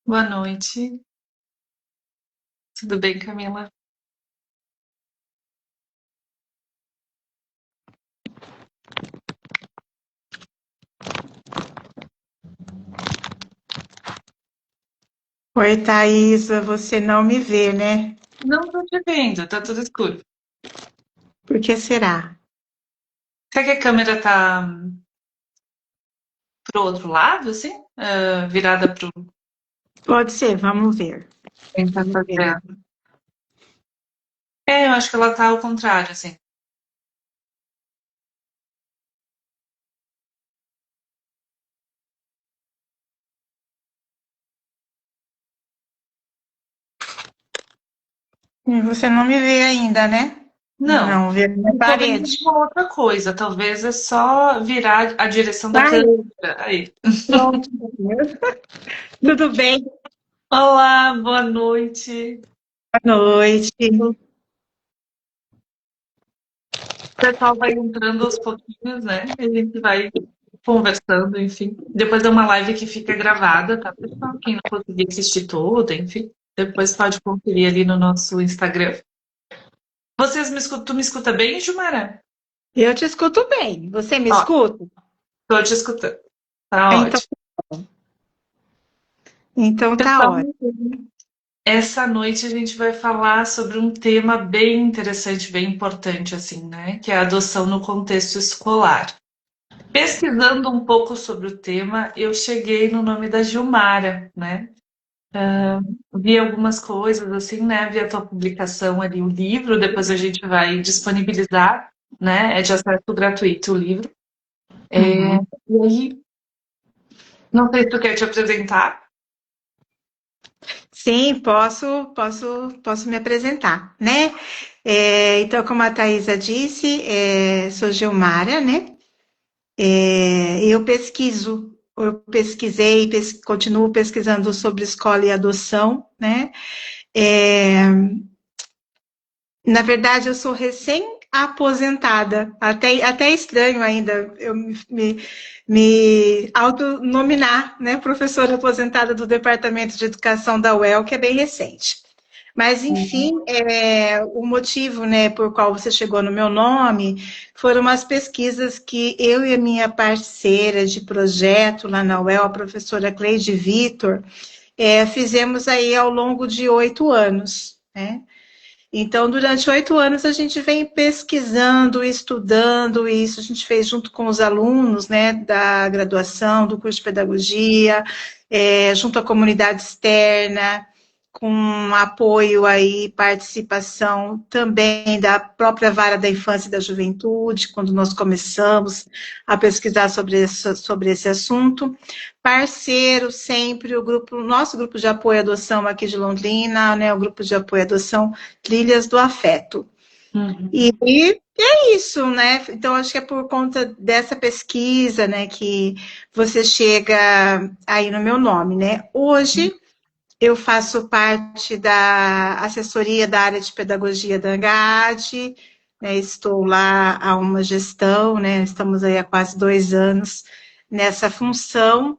Boa noite. Tudo bem, Camila? Oi, Thaisa, você não me vê, né? Não tô te vendo, tá tudo escuro. Por que será? Será que a câmera tá pro outro lado, assim? Virada pro. Pode ser, vamos ver. Tentar Vamos ver. fazer. Eu acho que ela tá ao contrário, assim. Você não me vê ainda, né? Não, Não, vê a minha eu tô vendo parede. uma outra coisa. Talvez é só virar a direção da Ai, câmera. Aí. pronto. Tudo bem? Olá, boa noite. Boa noite. O pessoal vai entrando aos pouquinhos, né? A gente vai conversando, enfim. Depois é uma live que fica gravada, tá, pessoal? Quem não conseguir assistir tudo, enfim. Depois pode conferir ali no nosso Instagram. Tu me escuta bem, Jumara? Eu te escuto bem. Você me Ó, escuta? tô te escutando. Tá Então, ótimo. então tá Pessoal, ótimo. essa noite a gente vai falar sobre um tema bem interessante, bem importante, assim, né? Que é a adoção no contexto escolar. Pesquisando um pouco sobre o tema, eu cheguei no nome da Gilmara, né? Vi algumas coisas assim, né? Vi a tua publicação ali, o livro, depois a gente vai disponibilizar, né? É de acesso gratuito o livro. Uhum. E aí, não sei se tu quer te apresentar. Sim, posso me apresentar, né? Então, como a Thaisa disse, sou Gilmara, né? Eu pesquisei, continuo pesquisando sobre escola e adoção, né? É, na verdade, eu sou recém-aposentada, até estranho ainda eu me autonominar, né? Professora aposentada do Departamento de Educação da UEL, que é bem recente. Mas, enfim, o motivo, né, por qual você chegou no meu nome foram umas pesquisas que eu e a minha parceira de projeto lá na UEL, a professora Cleide Vitor, fizemos aí ao longo de 8 anos, né? Então, durante 8 anos, a gente vem pesquisando, estudando isso. A gente fez junto com os alunos, né, da graduação, do curso de pedagogia, junto à comunidade externa, com apoio aí, participação também da própria Vara da Infância e da Juventude, quando nós começamos a pesquisar sobre esse assunto. Parceiro sempre, nosso grupo de apoio à adoção aqui de Londrina, né, o grupo de apoio à adoção Trilhas do Afeto. Uhum. E é isso, né? Então, acho que é por conta dessa pesquisa, né, que você chega aí no meu nome, né? Hoje, eu faço parte da assessoria da área de pedagogia da ANGAD, né? Estou lá há uma gestão, né? Estamos aí há quase 2 anos nessa função,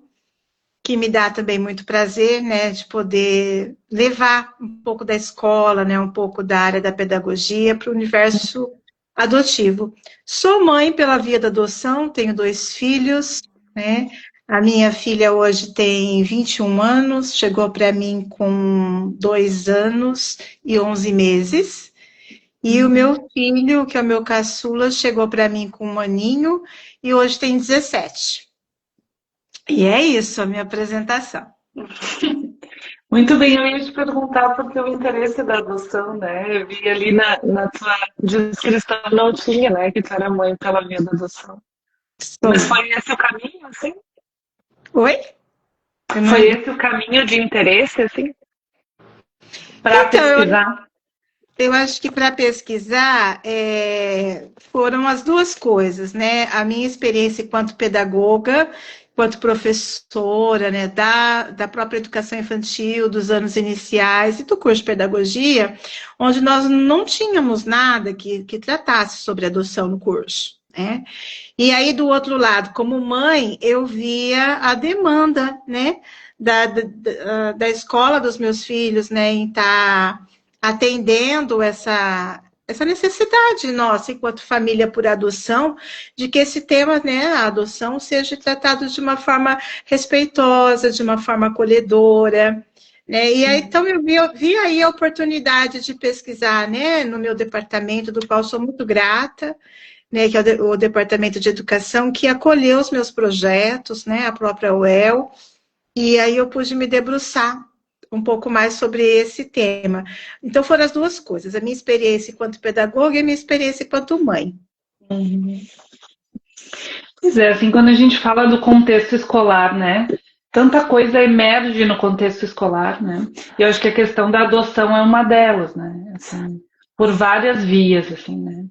que me dá também muito prazer, né, de poder levar um pouco da escola, né, um pouco da área da pedagogia para o universo adotivo. Sou mãe pela via da adoção, tenho 2 filhos, né, a minha filha hoje tem 21 anos, chegou para mim com 2 anos e 11 meses, e o meu filho, que é o meu caçula, chegou para mim com 1 aninho e hoje tem 17. E é isso, a minha apresentação. Muito bem, eu ia te perguntar porque o interesse da adoção, né? Eu vi ali na tua descrição, não tinha, né? Que tu era mãe pela via da adoção. Mas Sou. foi esse o caminho, assim? Oi? Eu não... Foi esse o caminho de interesse, assim, para Então, pesquisar? eu acho que para pesquisar foram as duas coisas, né? A minha experiência enquanto pedagoga, enquanto professora, né, da própria educação infantil, dos anos iniciais e do curso de pedagogia, onde nós não tínhamos nada que tratasse sobre adoção no curso, né? E aí, do outro lado, como mãe, eu via a demanda, né, da escola dos meus filhos, né, em estar atendendo essa necessidade nossa, enquanto família por adoção, de que esse tema, né, a adoção, seja tratado de uma forma respeitosa, de uma forma acolhedora, né? E aí, então, eu vi aí a oportunidade de pesquisar, né, no meu departamento, do qual sou muito grata, né, que é o Departamento de Educação, que acolheu os meus projetos, né, a própria UEL, e aí eu pude me debruçar um pouco mais sobre esse tema. Então, foram as duas coisas, a minha experiência enquanto pedagoga e a minha experiência enquanto mãe. Uhum. Pois é, assim, quando a gente fala do contexto escolar, né? Tanta coisa emerge no contexto escolar, né? E eu acho que a questão da adoção é uma delas, né? Assim, por várias vias, assim, né?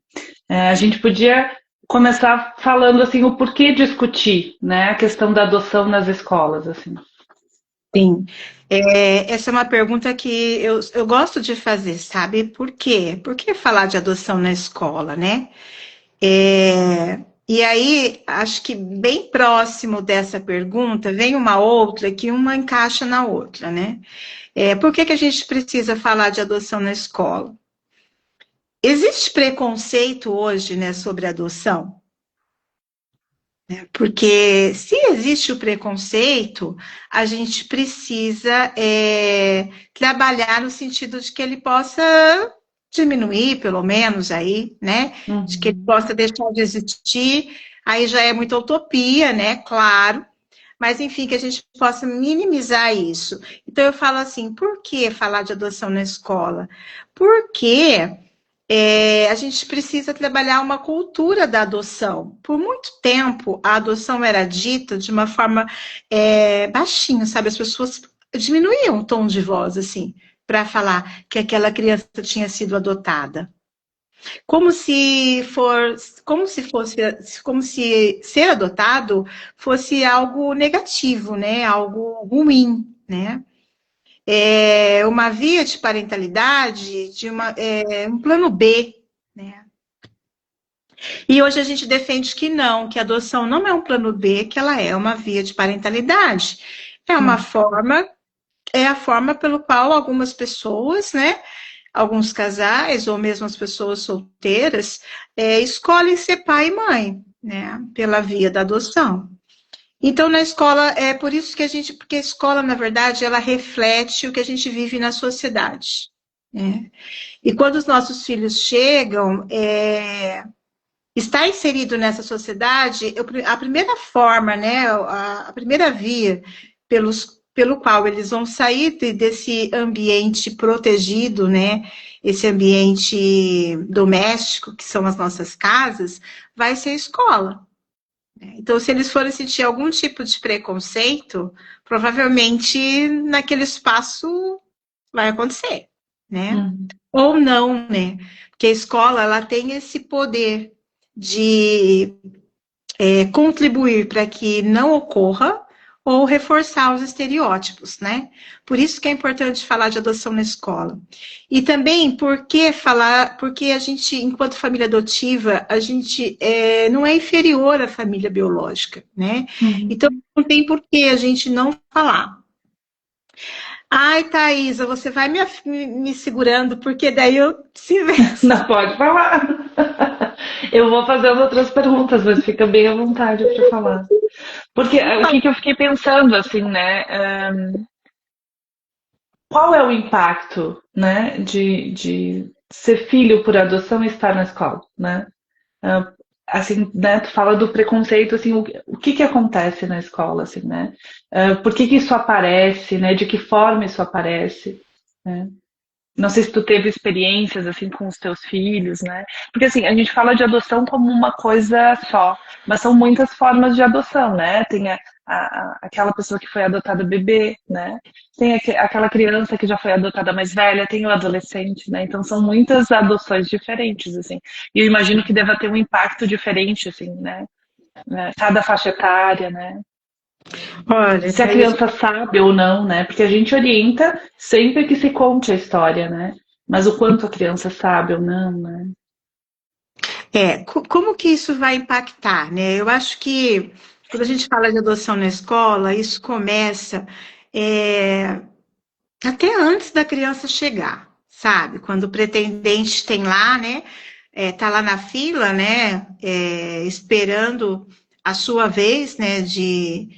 A gente podia começar falando, assim, o porquê discutir, né? A questão da adoção nas escolas, assim. Sim, essa é uma pergunta que eu gosto de fazer, sabe? Por quê? Por que falar de adoção na escola, né? E aí, acho que bem próximo dessa pergunta, vem uma outra que uma encaixa na outra, né? Por que a gente precisa falar de adoção na escola? Existe preconceito hoje, né, sobre adoção? Porque se existe o preconceito, a gente precisa trabalhar no sentido de que ele possa diminuir, pelo menos aí, né? De que ele Uhum. possa deixar de existir. Aí já é muita utopia, né? Claro. Mas, enfim, que a gente possa minimizar isso. Então, eu falo assim, por que falar de adoção na escola? Porque a gente precisa trabalhar uma cultura da adoção. Por muito tempo, a adoção era dita de uma forma baixinha, sabe? As pessoas diminuíam o tom de voz, assim, para falar que aquela criança tinha sido adotada. Como se como se ser adotado fosse algo negativo, né? Algo ruim, né? Uma via de parentalidade, um plano B, né? E hoje a gente defende que não, que a adoção não é um plano B, que ela é uma via de parentalidade. É uma Uhum. forma, é a forma pelo qual algumas pessoas, né, alguns casais ou mesmo as pessoas solteiras escolhem ser pai e mãe, né, pela via da adoção. Então, na escola, é por isso que porque a escola, na verdade, ela reflete o que a gente vive na sociedade, né? E quando os nossos filhos chegam, estar inserido nessa sociedade, a primeira forma, né, a primeira via pelo qual eles vão sair desse ambiente protegido, né, esse ambiente doméstico, que são as nossas casas, vai ser a escola. Então, se eles forem sentir algum tipo de preconceito, provavelmente naquele espaço vai acontecer, né? Uhum. Ou não, né? Porque a escola ela tem esse poder de contribuir para que não ocorra ou reforçar os estereótipos, né? Por isso que é importante falar de adoção na escola. E também porque a gente, enquanto família adotiva, a gente não é inferior à família biológica, né? Então, Uhum. não tem por que a gente não falar. Ai, Thaisa, você vai me segurando, porque daí eu se Não pode falar. Eu vou fazendo outras perguntas, mas fica bem à vontade para falar. Porque o que que eu fiquei pensando, assim, né? Qual é o impacto, né, de ser filho por adoção e estar na escola, né? Ah, assim, né, tu fala do preconceito, assim, o que que acontece na escola, assim, né? Por que que isso aparece, né? De que forma isso aparece, né? Não sei se tu teve experiências assim com os teus filhos, né? Porque assim, a gente fala de adoção como uma coisa só, mas são muitas formas de adoção, né? Tem aquela pessoa que foi adotada bebê, né? Tem aquela criança que já foi adotada mais velha, tem o adolescente, né? Então são muitas adoções diferentes, assim. E eu imagino que deva ter um impacto diferente, assim, né? Cada faixa etária, né? Olha, Se a Thaisa, criança sabe ou não, né? Porque a gente orienta sempre que se conte a história, né? Mas o quanto a criança sabe ou não, né? como que isso vai impactar, né? Eu acho que quando a gente fala de adoção na escola, isso começa até antes da criança chegar, sabe? Quando o pretendente tem lá, né? Tá lá na fila, né? Esperando a sua vez, né? De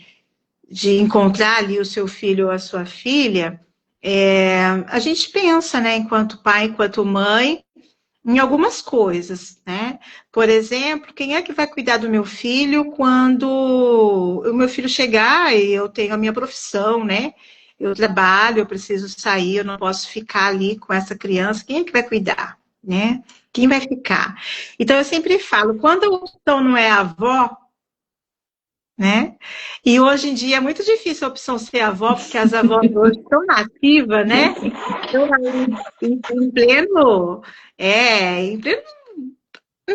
encontrar ali o seu filho ou a sua filha. A gente pensa, né? Enquanto pai, enquanto mãe, em algumas coisas, né? Por exemplo, quem é que vai cuidar do meu filho quando o meu filho chegar e eu tenho a minha profissão, né? Eu trabalho, eu preciso sair, eu não posso ficar ali com essa criança. Quem é que vai cuidar, né? Quem vai ficar? Então eu sempre falo, quando a opção não é a avó, né? E hoje em dia é muito difícil a opção ser avó, porque as avós hoje estão nativas, né? Estão aí em pleno, em pleno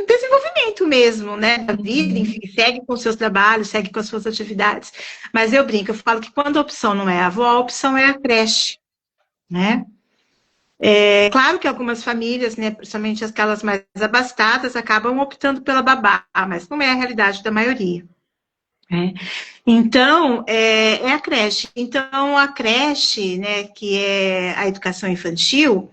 desenvolvimento mesmo, né, da vida, enfim, segue com seus trabalhos, segue com as suas atividades. Mas eu brinco, eu falo que quando a opção não é a avó, a opção é a creche, né? É claro que algumas famílias, né, principalmente aquelas mais abastadas, acabam optando pela babá, mas não é a realidade da maioria. Né? Então, é a creche. Então, a creche, né, que é a educação infantil,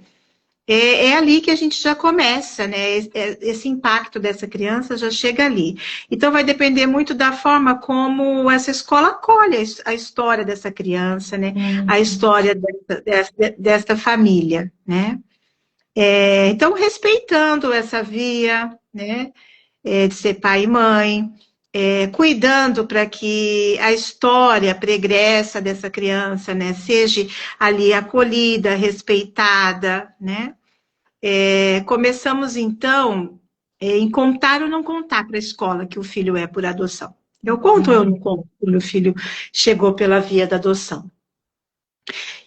é ali que a gente já começa, né? Esse impacto dessa criança já chega ali. Então, vai depender muito da forma como essa escola acolhe a história dessa criança, né? A história desta família, né? Então, respeitando essa via, né? De ser pai e mãe, cuidando para que a história pregressa dessa criança, né? Seja ali acolhida, respeitada, né? Começamos, então, em contar ou não contar para a escola que o filho é por adoção. Eu conto ou eu não conto que o meu filho chegou pela via da adoção?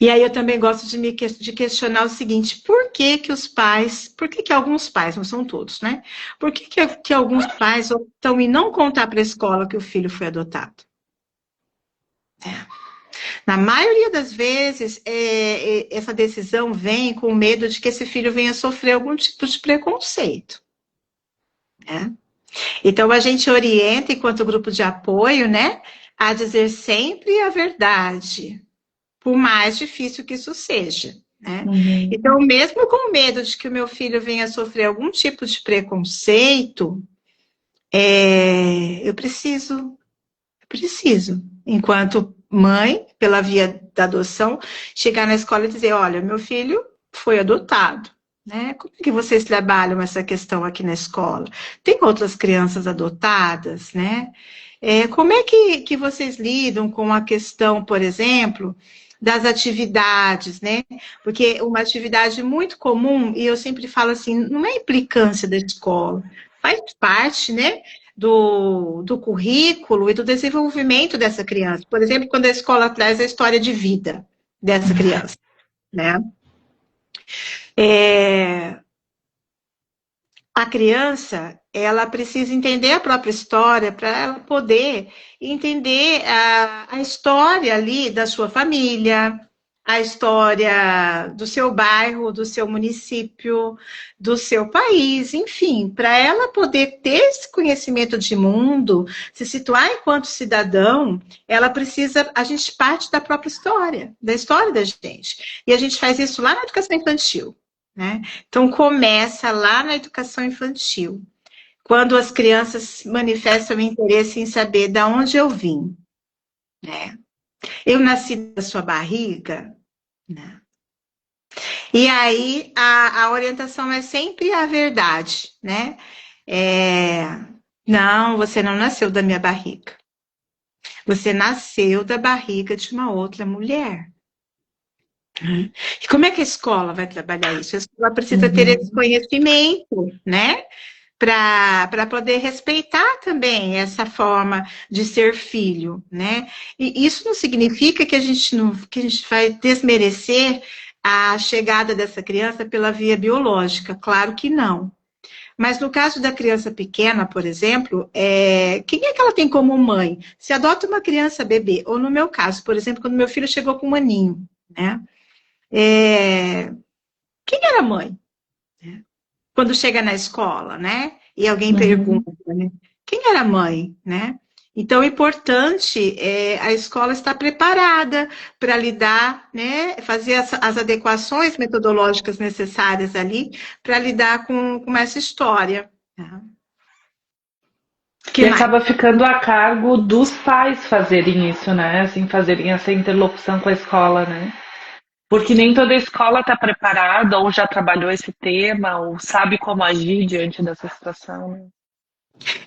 E aí eu também gosto de questionar o seguinte, por que alguns pais, não são todos, né? Por que alguns pais optam em não contar para a escola que o filho foi adotado? Na maioria das vezes, essa decisão vem com medo de que esse filho venha sofrer algum tipo de preconceito. Né? Então, a gente orienta, enquanto grupo de apoio, né, a dizer sempre a verdade, por mais difícil que isso seja. Né? Então, mesmo com medo de que o meu filho venha sofrer algum tipo de preconceito, eu preciso, enquanto mãe, pela via da adoção, chegar na escola e dizer, olha, meu filho foi adotado. Né? Como é que vocês trabalham essa questão aqui na escola? Tem outras crianças adotadas, né? Como é que vocês lidam com a questão, por exemplo, das atividades, né? Porque uma atividade muito comum, e eu sempre falo assim, não é implicância da escola, faz parte, né? Do currículo e do desenvolvimento dessa criança. Por exemplo, quando a escola traz a história de vida dessa criança, né? A criança, ela precisa entender a própria história para ela poder entender a história ali da sua família, a história do seu bairro, do seu município, do seu país, enfim, para ela poder ter esse conhecimento de mundo, se situar enquanto cidadão, ela precisa, a gente parte da própria história, da história da gente. E a gente faz isso lá na educação infantil. Né? Então, começa lá na educação infantil, quando as crianças manifestam interesse em saber de onde eu vim. Né? Eu nasci da sua barriga? Né? E aí, a orientação é sempre a verdade. Né? Não, você não nasceu da minha barriga. Você nasceu da barriga de uma outra mulher. E como é que a escola vai trabalhar isso? A escola precisa ter esse conhecimento, né? Para poder respeitar também essa forma de ser filho, né? E isso não significa que a gente vai desmerecer a chegada dessa criança pela via biológica, claro que não. Mas no caso da criança pequena, por exemplo, quem é que ela tem como mãe? Se adota uma criança bebê, ou no meu caso, por exemplo, quando meu filho chegou com um aninho, né? Quem era a mãe? Quando chega na escola, né? E alguém pergunta, né? Quem era a mãe, né? Então, o importante é a escola estar preparada para lidar, né, fazer as adequações metodológicas necessárias ali para lidar com essa história. Tá? E Que mais? acaba ficando a cargo dos pais fazerem isso, né? Assim, fazerem essa interlocução com a escola, né? Porque nem toda escola está preparada ou já trabalhou esse tema ou sabe como agir diante dessa situação, né?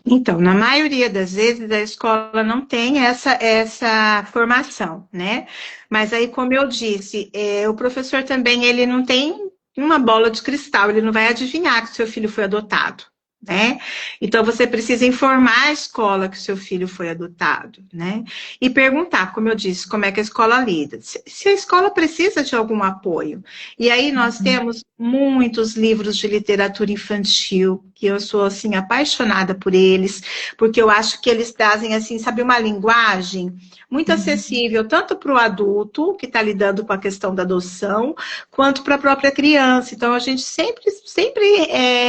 Então, na maioria das vezes, a escola não tem essa formação, né? Mas aí, como eu disse, o professor também, ele não tem uma bola de cristal, ele não vai adivinhar que o seu filho foi adotado, né? Então, você precisa informar a escola que o seu filho foi adotado, né? E perguntar, como eu disse, como é que a escola lida. Se a escola precisa de algum apoio. E aí, nós temos muitos livros de literatura infantil, que eu sou, assim, apaixonada por eles, porque eu acho que eles trazem, assim, sabe, uma linguagem muito acessível, tanto para o adulto, que está lidando com a questão da adoção, quanto para a própria criança. Então, a gente sempre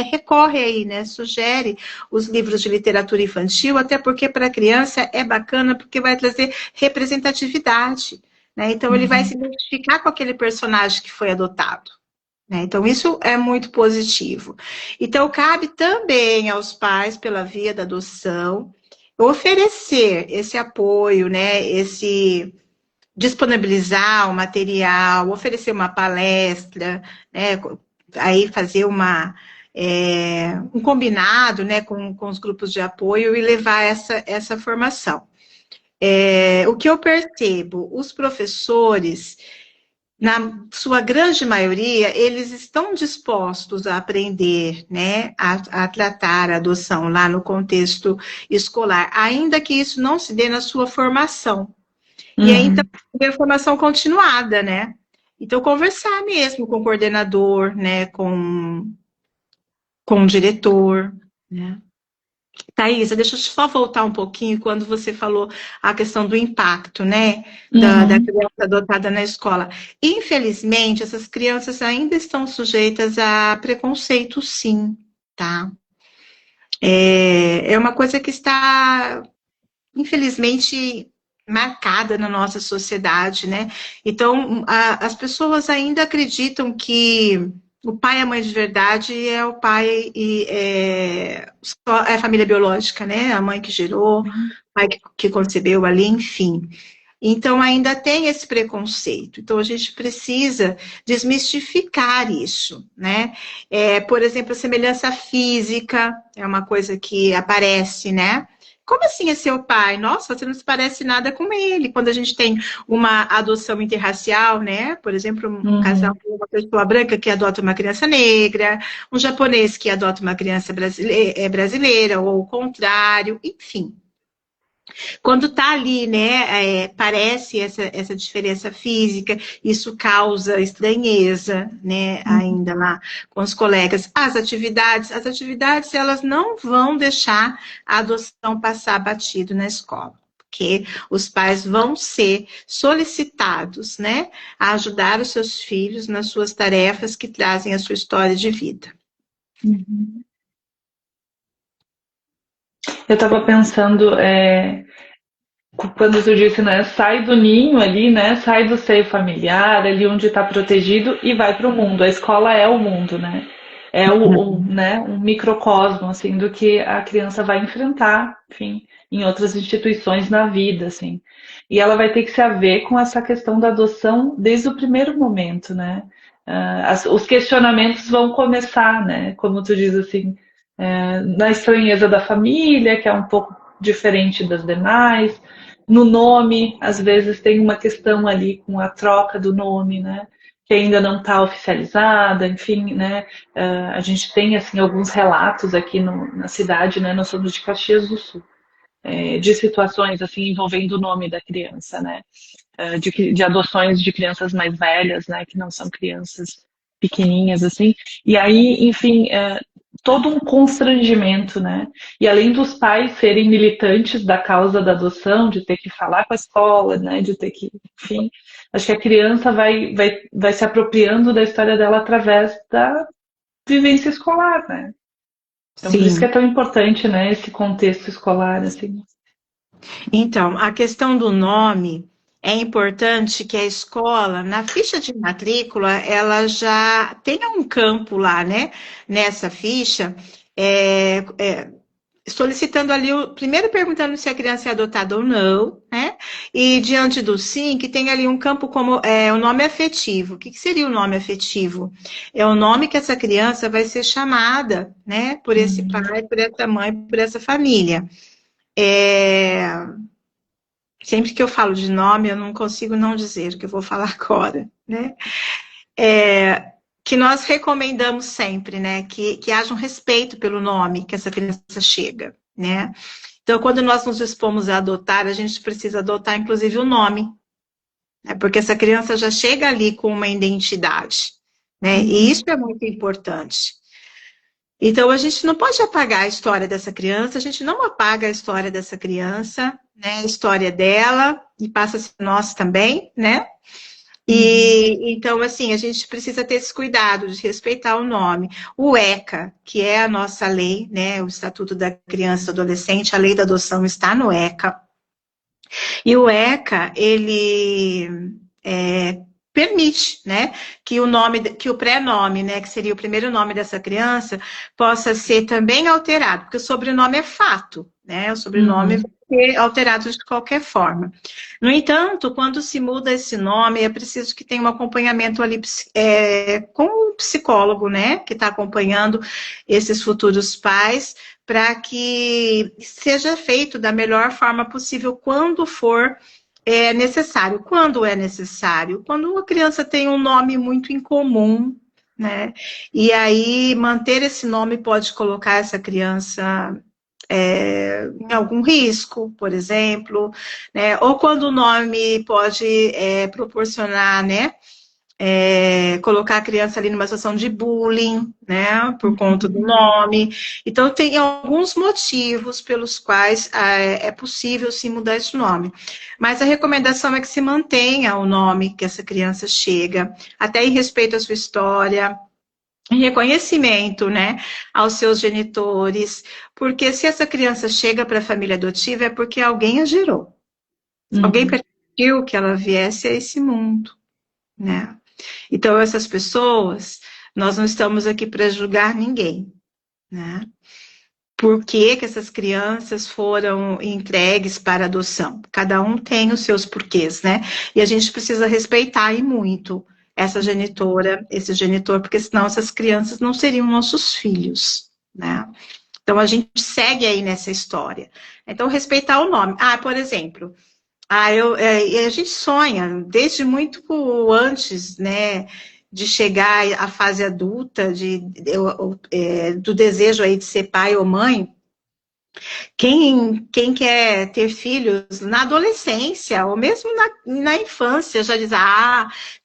recorre aí, né, sugere os livros de literatura infantil, até porque para a criança é bacana, porque vai trazer representatividade, né? Então, ele vai se identificar com aquele personagem que foi adotado. Né? Então, isso é muito positivo. Então, cabe também aos pais, pela via da adoção, oferecer esse apoio, né? Esse disponibilizar o material, oferecer uma palestra, né? Aí fazer um combinado, né, com os grupos de apoio e levar essa formação. O que eu percebo, os professores na sua grande maioria, eles estão dispostos a aprender, né, a tratar a adoção lá no contexto escolar, ainda que isso não se dê na sua formação. E aí, então, Uhum. a formação continuada, né? Então, conversar mesmo com o coordenador, né, com o diretor, né? Thaisa, deixa eu só voltar um pouquinho quando você falou a questão do impacto, né, da Uhum. criança adotada na escola. Infelizmente, essas crianças ainda estão sujeitas a preconceito, sim, tá? É uma coisa que está, infelizmente, marcada na nossa sociedade, né? Então, as pessoas ainda acreditam que o pai e a mãe de verdade é o pai e só é a família biológica, né? A mãe que gerou, o pai que concebeu ali, enfim. Então, ainda tem esse preconceito. Então, a gente precisa desmistificar isso, né? Por exemplo, a semelhança física é uma coisa que aparece, né? Como assim é seu pai? Nossa, você não se parece nada com ele. Quando a gente tem uma adoção interracial, né? Por exemplo, um casal, Uhum. uma pessoa branca que adota uma criança negra, um japonês que adota uma criança brasileira, ou o contrário, enfim. Quando tá ali, né, parece essa diferença física, isso causa estranheza, né, ainda lá com os colegas. As atividades, elas não vão deixar a adoção passar batido na escola. Porque os pais vão ser solicitados, né, a ajudar os seus filhos nas suas tarefas que trazem a sua história de vida. Uhum. Eu estava pensando, quando tu disse, né, sai do ninho ali, né, sai do seio familiar, ali onde está protegido e vai para o mundo. A escola é o mundo, né? É né, um microcosmo, assim, do que a criança vai enfrentar, enfim, em outras instituições na vida, assim. E ela vai ter que se haver com essa questão da adoção desde o primeiro momento, né? Os questionamentos vão começar, né? Como tu diz, assim, na estranheza da família, que é um pouco diferente das demais, no nome, às vezes tem uma questão ali com a troca do nome, né? Que ainda não está oficializada, enfim, né? A gente tem assim alguns relatos aqui na cidade, né? Nós somos de Caxias do Sul, de situações assim envolvendo o nome da criança, né? De adoções de crianças mais velhas, né? Que não são crianças pequenininhas assim. E aí, enfim, todo um constrangimento, né? E além dos pais serem militantes da causa da adoção, de ter que falar com a escola, né? De ter que, enfim, acho que a criança vai se apropriando da história dela através da vivência escolar, né? Então por isso que é Sim. tão importante, né? Esse contexto escolar, assim. Então, a questão do nome é importante que a escola, na ficha de matrícula, ela já tenha um campo lá, né? Nessa ficha, é, é, solicitando ali, primeiro perguntando se a criança é adotada ou não, né? E diante do sim, que tem ali um campo como o nome afetivo. O que seria o nome afetivo? É o nome que essa criança vai ser chamada, né? Por esse pai, por essa mãe, por essa família. É, sempre que eu falo de nome, eu não consigo não dizer o que eu vou falar agora, né? Que nós recomendamos sempre, né? Que haja um respeito pelo nome que essa criança chega, né? Então, quando nós nos dispomos a adotar, a gente precisa adotar, inclusive, o nome, né? Porque essa criança já chega ali com uma identidade, né? E isso é muito importante. Então, a gente não pode apagar a história dessa criança, a gente não apaga a história dessa criança, né? A história dela, e passa a ser nossa também, né? E então, assim, a gente precisa ter esse cuidado de respeitar o nome. O ECA, que é a nossa lei, né? O Estatuto da Criança e do Adolescente, a lei da adoção está no ECA. E o ECA, ele permite, né, que o nome, que o pré-nome, né, que seria o primeiro nome dessa criança, possa ser também alterado, porque o sobrenome é fato, né? O sobrenome vai ser alterado de qualquer forma. No entanto, quando se muda esse nome, é preciso que tenha um acompanhamento ali com um psicólogo, né, que está acompanhando esses futuros pais, para que seja feito da melhor forma possível quando for necessário. Quando é necessário? Quando uma criança tem um nome muito incomum, né? E aí manter esse nome pode colocar essa criança em algum risco, por exemplo, né? Ou quando o nome pode proporcionar, né? Colocar a criança ali numa situação de bullying, né, por conta do nome. Então, tem alguns motivos pelos quais é possível sim mudar esse nome. Mas a recomendação é que se mantenha o nome que essa criança chega, até em respeito à sua história, em reconhecimento, né, aos seus genitores, porque se essa criança chega para a família adotiva é porque alguém a gerou. Alguém permitiu que ela viesse a esse mundo, né? Então, essas pessoas, nós não estamos aqui para julgar ninguém, né? Por que que essas crianças foram entregues para adoção? Cada um tem os seus porquês, né? E a gente precisa respeitar e muito essa genitora, esse genitor, porque senão essas crianças não seriam nossos filhos, né? Então, a gente segue aí nessa história. Então, respeitar o nome. Ah, por exemplo, a gente sonha, desde muito antes, né, de chegar à fase adulta, do desejo aí de ser pai ou mãe. Quem quer ter filhos na adolescência, ou mesmo na infância, já diz,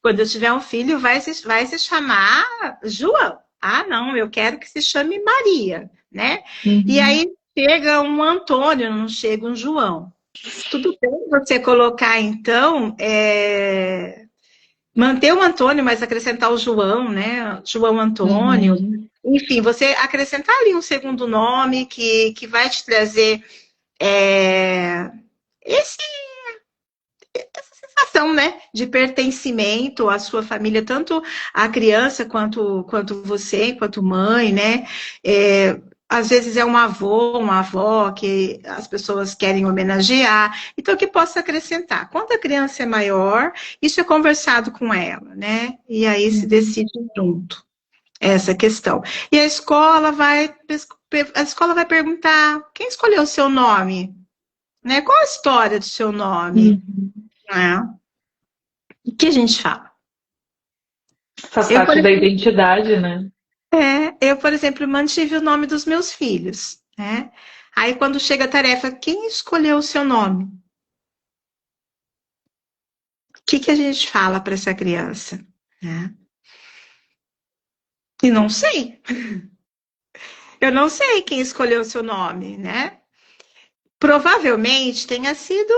quando eu tiver um filho, vai se chamar João. Ah, não, eu quero que se chame Maria, né? E aí chega um Antônio, não chega um João. Tudo bem você colocar, então, manter o Antônio, mas acrescentar o João, né? João Antônio. Enfim, você acrescentar ali um segundo nome que vai te trazer essa sensação, né? De pertencimento à sua família, tanto a criança quanto você, enquanto mãe, né? Às vezes é um avô, uma avó que as pessoas querem homenagear, então que possa acrescentar. Quando a criança é maior, isso é conversado com ela, né? E aí se decide junto essa questão. E a escola vai perguntar: quem escolheu o seu nome? Né? Qual a história do seu nome? Né? O que a gente fala? Faz parte da identidade, né? Eu, por exemplo, mantive o nome dos meus filhos, né? Aí, quando chega a tarefa, quem escolheu o seu nome? O que a gente fala para essa criança? Né? E não sei. Eu não sei quem escolheu o seu nome, né? Provavelmente tenha sido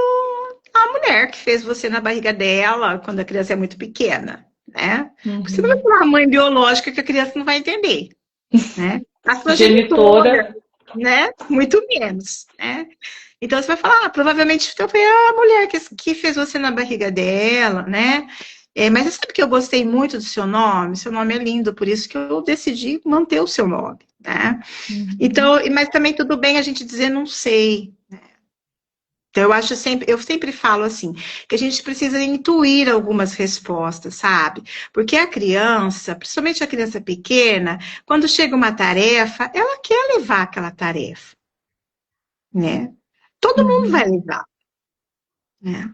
a mulher que fez você na barriga dela quando a criança é muito pequena, né? Você não vai falar a mãe biológica que a criança não vai entender, né? A sua genitora, né? Muito menos, né? Então você vai falar, provavelmente foi a mulher que fez você na barriga dela, né? Mas você sabe que eu gostei muito do seu nome? Seu nome é lindo, por isso que eu decidi manter o seu nome, né? Uhum. Então, mas também tudo bem a gente dizer não sei. Então, eu sempre falo assim, que a gente precisa intuir algumas respostas, sabe? Porque a criança, principalmente a criança pequena, quando chega uma tarefa, ela quer levar aquela tarefa, né? Todo mundo vai Uhum. levar, né?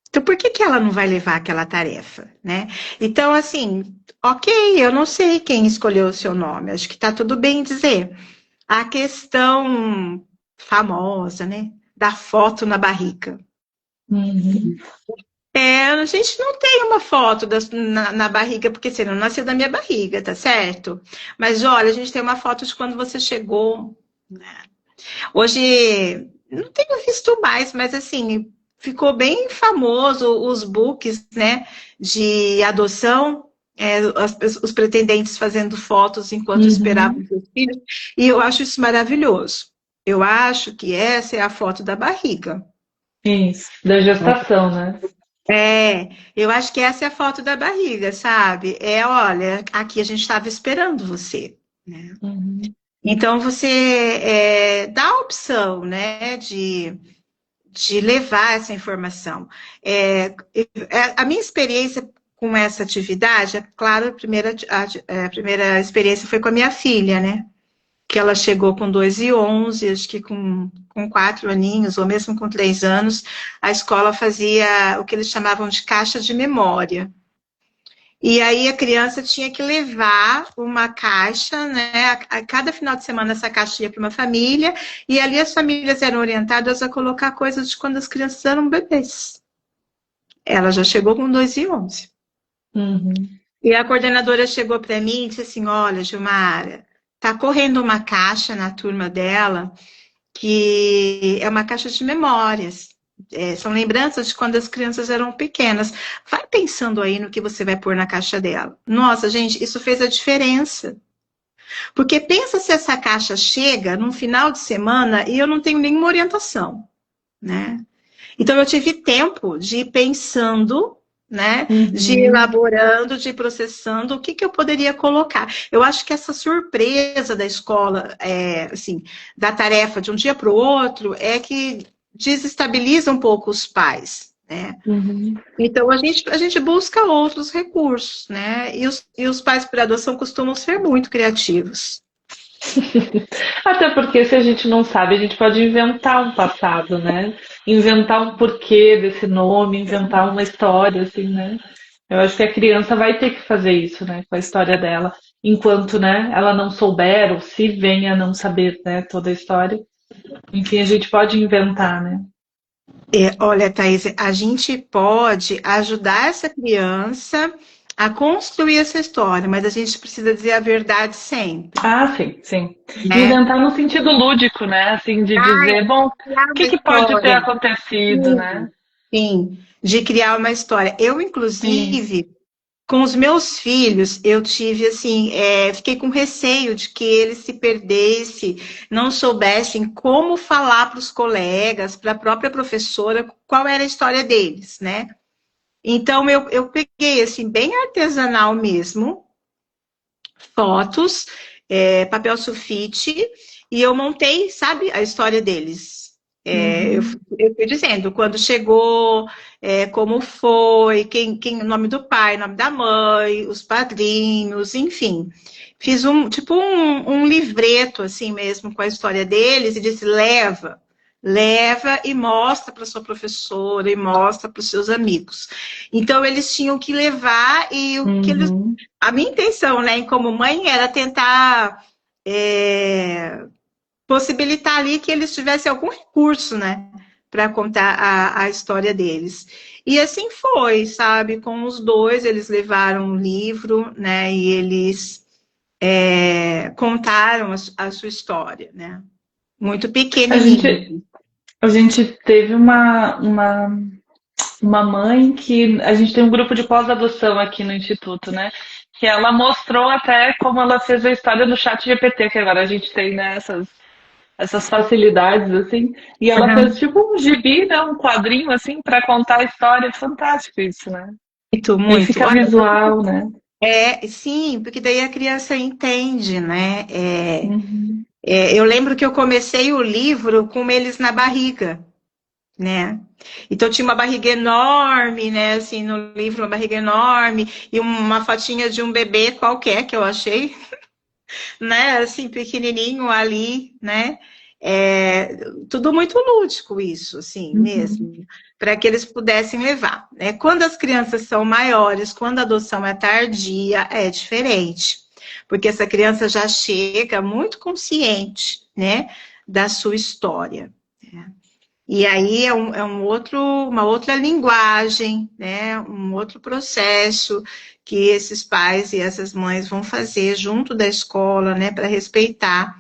Então, por que que ela não vai levar aquela tarefa, né? Então, assim, ok, eu não sei quem escolheu o seu nome, acho que tá tudo bem dizer. A questão famosa, né? Da foto na barriga. Uhum. A gente não tem uma foto na barriga, porque você não nasceu da minha barriga, tá certo? Mas olha, a gente tem uma foto de quando você chegou, né? Hoje, não tenho visto mais, mas assim, ficou bem famoso os books, né, de adoção, os pretendentes fazendo fotos enquanto esperavam Uhum. seus filhos, e eu acho isso maravilhoso. Eu acho que essa é a foto da barriga. Isso, da gestação, né? Eu acho que essa é a foto da barriga, sabe? Olha, aqui a gente estava esperando você, né? Uhum. Então você dá a opção, né, de levar essa informação. A minha experiência com essa atividade, é claro, a primeira experiência foi com a minha filha, né? Que ela chegou com 2 e 11, acho que com 4 aninhos, ou mesmo com 3 anos, a escola fazia o que eles chamavam de caixa de memória. E aí a criança tinha que levar uma caixa, né? A cada final de semana essa caixa ia para uma família, e ali as famílias eram orientadas a colocar coisas de quando as crianças eram bebês. Ela já chegou com 2 e 11. Uhum. E a coordenadora chegou para mim e disse assim: Olha, Gilmara, tá correndo uma caixa na turma dela que é uma caixa de memórias. São lembranças de quando as crianças eram pequenas. Vai pensando aí no que você vai pôr na caixa dela. Nossa, gente, isso fez a diferença. Porque pensa se essa caixa chega num final de semana e eu não tenho nenhuma orientação, né? Então eu tive tempo de ir pensando, né? De ir Uhum. elaborando, de ir processando o que, que eu poderia colocar. Eu acho que essa surpresa da escola, assim, da tarefa de um dia para o outro, é que desestabiliza um pouco os pais, né? Uhum. Então a gente busca outros recursos, né? E os pais por adoção costumam ser muito criativos. Até porque se a gente não sabe, a gente pode inventar um passado, né? Inventar um porquê desse nome, inventar uma história, assim, né? Eu acho que a criança vai ter que fazer isso, né? Com a história dela. Enquanto, né, ela não souber, ou se venha a não saber, né, toda a história. Enfim, a gente pode inventar, né? Olha, Thaís, a gente pode ajudar essa criança a construir essa história, mas a gente precisa dizer a verdade sempre, Ah, sim, sim. né? Inventar no sentido lúdico, né? Assim, de Ah, dizer, bom, o criar uma que que pode ter história. acontecido, né? Sim, sim, de criar uma história. Eu, Isso. inclusive, com os meus filhos, eu tive assim, fiquei com receio de que eles se perdessem, não soubessem como falar para os colegas, para a própria professora, qual era a história deles, né? Então, eu peguei, assim, bem artesanal mesmo, fotos, papel sulfite, e eu montei, sabe, a história deles. Uhum. Eu fui dizendo quando chegou, como foi, o nome do pai, o nome da mãe, os padrinhos, enfim. Fiz um livreto, assim mesmo, com a história deles, e disse, leva e mostra para sua professora, e mostra para os seus amigos. Então, eles tinham que levar, e o que eles Uhum. a minha intenção, né, como mãe, era tentar possibilitar ali que eles tivessem algum recurso, né, para contar a história deles. E assim foi, sabe? Com os dois, eles levaram um livro, né, e eles contaram a sua história, né? Muito A pequenininho. gente, a gente teve uma mãe que a gente tem um grupo de pós-adoção aqui no Instituto, né? Que ela mostrou até como ela fez a história no chat GPT, que agora a gente tem, né, essas facilidades, assim. E ela Uhum. fez tipo um gibi, né? Um quadrinho, assim, para contar a história. Fantástico isso, né? Muito, E aí muito. fica Olha, visual, né? sim, porque daí a criança entende, né? Uhum. Eu lembro que eu comecei o livro com eles na barriga, né? Então tinha uma barriga enorme, né? Assim, no livro, uma barriga enorme, e uma fotinha de um bebê qualquer que eu achei, né? Assim, pequenininho ali, né? É, tudo muito lúdico isso, assim, Uhum. mesmo, para que eles pudessem levar, né? Quando as crianças são maiores, quando a adoção é tardia, é diferente, porque essa criança já chega muito consciente, né, da sua história. Né? E aí uma outra linguagem, né? Um outro processo que esses pais e essas mães vão fazer junto da escola, né? Para respeitar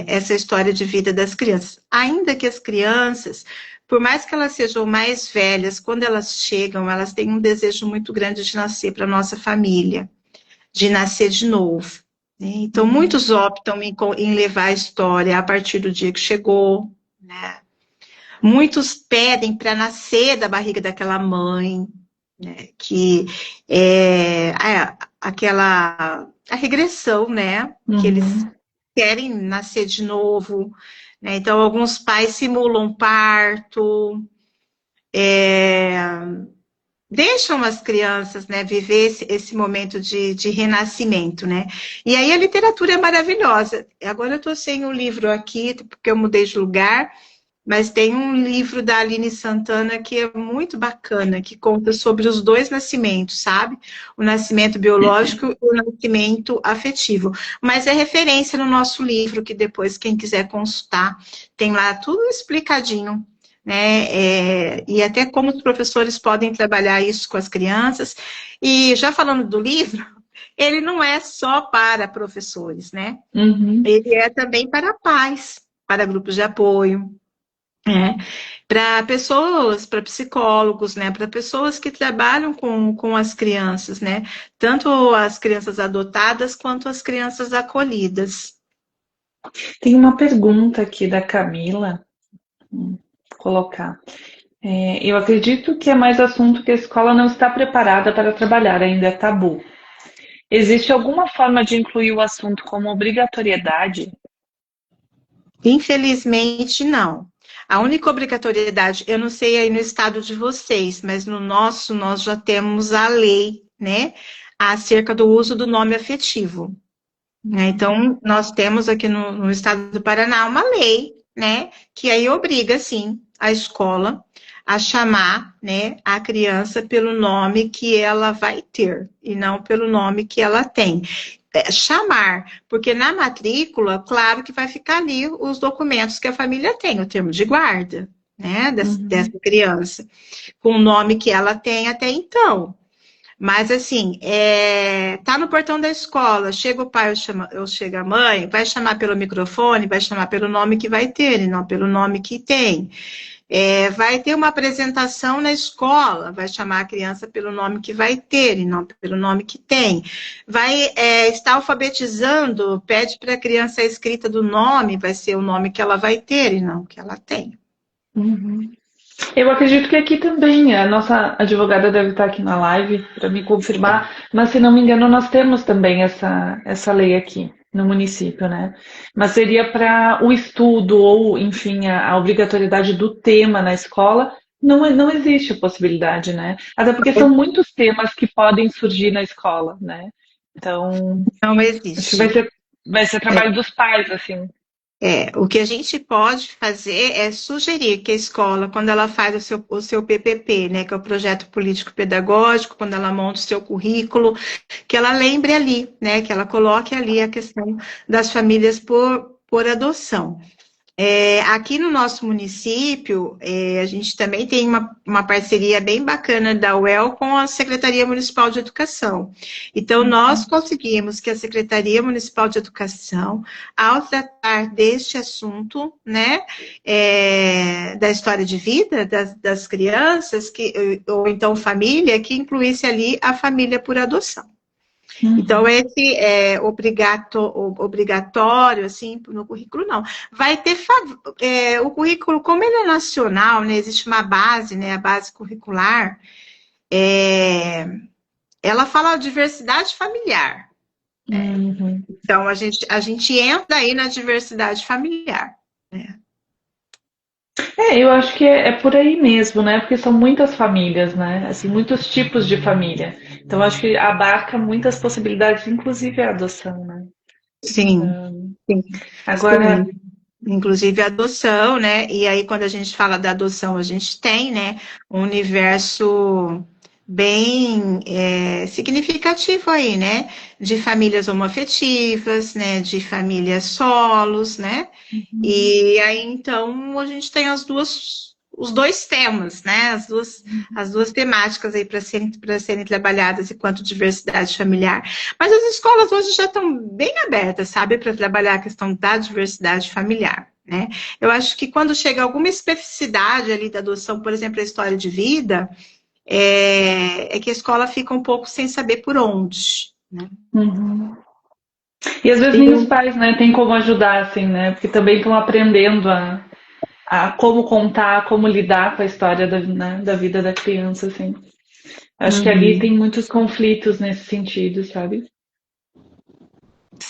essa história de vida das crianças. Ainda que as crianças, por mais que elas sejam mais velhas, quando elas chegam, elas têm um desejo muito grande de nascer para a nossa família, de nascer de novo. Né? Então, Uhum. muitos optam em levar a história a partir do dia que chegou, né? Muitos pedem para nascer da barriga daquela mãe, né, que aquela a regressão, né, que eles Uhum. querem nascer de novo, né? Então alguns pais simulam parto, é, deixam as crianças, né, viver esse momento de renascimento, né? E aí a literatura é maravilhosa. Agora eu estou sem o livro aqui porque eu mudei de lugar. Mas tem um livro da Aline Santana que é muito bacana, que conta sobre os dois nascimentos, sabe? O nascimento biológico e o nascimento afetivo. Mas é referência no nosso livro, que depois, quem quiser consultar, tem lá tudo explicadinho, né? E até como os professores podem trabalhar isso com as crianças. E já falando do livro, ele não é só para professores, né? Uhum. Ele é também para pais, para grupos de apoio, né? Para pessoas, para psicólogos, né? Para pessoas que trabalham com as crianças, né? Tanto as crianças adotadas quanto as crianças acolhidas. Tem uma pergunta aqui da Camila. Vou colocar. Eu acredito que é mais assunto que a escola não está preparada para trabalhar, ainda é tabu. Existe alguma forma de incluir o assunto como obrigatoriedade? Infelizmente, não. A única obrigatoriedade, eu não sei aí no estado de vocês, mas no nosso, nós já temos a lei, né? Acerca do uso do nome afetivo. Né? Então, nós temos aqui no estado do Paraná uma lei, né, que aí obriga, sim, a escola a chamar, né, a criança pelo nome que ela vai ter, e não pelo nome que ela tem. Chamar, porque na matrícula, claro que vai ficar ali os documentos que a família tem, o termo de guarda, né, dessa Uhum. criança, com o nome que ela tem até então. Mas assim, tá no portão da escola, chega o pai ou chega a mãe, vai chamar pelo microfone, vai chamar pelo nome que vai ter, e não pelo nome que tem. Vai ter uma apresentação na escola, vai chamar a criança pelo nome que vai ter, e não pelo nome que tem. Vai estar alfabetizando, pede para a criança a escrita do nome, vai ser o nome que ela vai ter, e não o que ela tem. Uhum. Eu acredito que aqui também, a nossa advogada deve estar aqui na live para me confirmar, mas se não me engano, nós temos também essa lei aqui no município, né? Mas seria para o estudo ou, enfim, a obrigatoriedade do tema na escola, não existe a possibilidade, né? Até porque são muitos temas que podem surgir na escola, né? Então, Não acho que existe. vai ser trabalho dos pais, assim. O que a gente pode fazer é sugerir que a escola, quando ela faz o seu PPP, né, que é o projeto político-pedagógico, quando ela monta o seu currículo, que ela lembre ali, né, que ela coloque ali a questão das famílias por adoção. Aqui no nosso município, a gente também tem uma parceria bem bacana da UEL com a Secretaria Municipal de Educação. Então, nós conseguimos que a Secretaria Municipal de Educação, ao tratar deste assunto, né, da história de vida das crianças, ou então família, que incluísse ali a família por adoção. Então, Uhum. esse é obrigatório, assim, no currículo, não. Vai ter o currículo, como ele é nacional, né, existe uma base, né, a base curricular, é, ela fala diversidade familiar. Uhum. Então, a gente entra aí na diversidade familiar, né? Eu acho que é por aí mesmo, né? Porque são muitas famílias, né? Assim, muitos tipos de família. Então, acho que abarca muitas possibilidades, inclusive a adoção, né? Sim, sim, Agora, sim. Inclusive a adoção, né? E aí, quando a gente fala da adoção, a gente tem, né, um universo bem significativo aí, né? De famílias homoafetivas, né? De famílias solos, né? E aí, então, a gente tem os dois temas, né? As duas temáticas aí para serem trabalhadas enquanto diversidade familiar. Mas as escolas hoje já estão bem abertas, sabe, para trabalhar a questão da diversidade familiar, né? Eu acho que quando chega alguma especificidade ali da adoção, por exemplo, a história de vida, é que a escola fica um pouco sem saber por onde, né? uhum. E às vezes E nem os eu- pais, né, têm como ajudar, assim, né? Porque também estão aprendendo a como contar, como lidar com a história da vida da criança, assim. Acho que ali Uhum, tem muitos conflitos nesse sentido, sabe?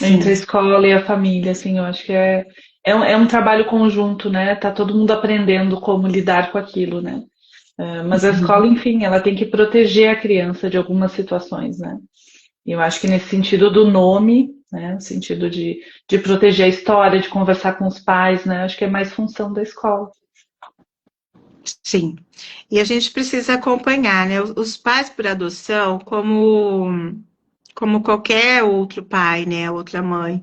Entre a sim. escola e a família, assim, eu acho que é um trabalho conjunto, né? Tá todo mundo aprendendo como lidar com aquilo, né? Mas a escola, enfim, ela tem que proteger a criança de algumas situações, né? E eu acho que nesse sentido do nome, né? No sentido de proteger a história, de conversar com os pais, né? Acho que é mais função da escola. Sim. E a gente precisa acompanhar, né? Os pais por adoção, como qualquer outro pai, né? Outra mãe.